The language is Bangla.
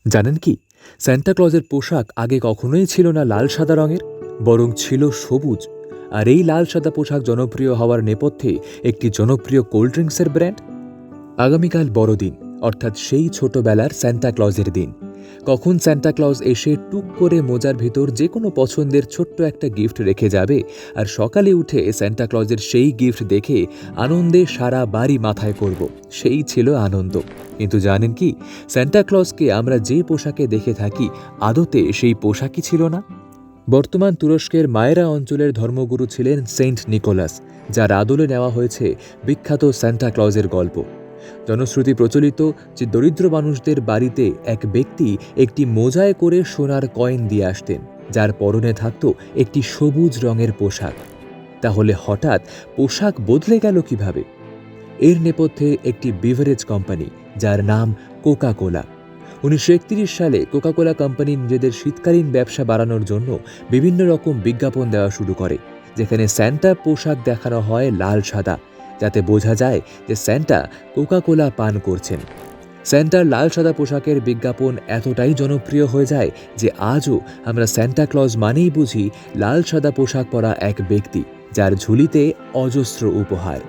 জানেন কি, সান্টা ক্লজের পোশাক আগে কখনোই ছিল না লাল সাদা রঙের, বরং ছিল সবুজ। আর এই লাল সাদা পোশাক জনপ্রিয় হওয়ার নেপথ্যে একটি জনপ্রিয় কোল্ড ড্রিঙ্কসের ব্র্যান্ড। আগামীকাল বড়দিন, অর্থাৎ সেই ছোটবেলার স্যান্টা ক্লজের দিন। কখন স্যান্টা ক্লজ এসে টুক করে মোজার ভিতর যে কোনো পছন্দের ছোট্ট একটা গিফট রেখে যাবে, আর সকালে উঠে স্যান্টা ক্লজের সেই গিফট দেখে আনন্দে সারা বাড়ি মাথায় করব, সেই ছিল আনন্দ। কিন্তু জানেন কি, স্যান্টা ক্লজকে আমরা যে পোশাকে দেখে থাকি আদতে সেই পোশাকই ছিল না। বর্তমান তুরস্কের মায়েরা অঞ্চলের ধর্মগুরু ছিলেন সেন্ট নিকোলাস, যার আদলে নেওয়া হয়েছে বিখ্যাত স্যান্টা ক্লজের গল্প। জনশ্রুতি প্রচলিত যে দরিদ্র মানুষদের বাড়িতে এক ব্যক্তি একটি মোজায় করে সোনার কয়েন দিয়ে আসতেন, যার পরনে থাকত একটি সবুজ রঙের পোশাক। তাহলে হঠাৎ পোশাক বদলে গেল কিভাবে? এর নেপথ্যে একটি বিভারেজ কোম্পানি, যার নাম কোকা কোলা। ১৯৩১ সালে কোকা কোলা কোম্পানি নিজেদের শীতকালীন ব্যবসা বাড়ানোর জন্য বিভিন্ন রকম বিজ্ঞাপন দেওয়া শুরু করে, যেখানে স্যান্টা পোশাক দেখানো হয় লাল সাদা, যাতে বোঝা যায় যে স্যান্টা কোকা কোলা পান করছেন। স্যান্টার লাল সাদা পোশাকের বিজ্ঞাপন এতটাই জনপ্রিয় হয়ে যায় যে আজও আমরা স্যান্টা ক্লজ মানেই বুঝি লাল সাদা পোশাক পরা এক ব্যক্তি, যার ঝুলিতে অজস্র উপহার।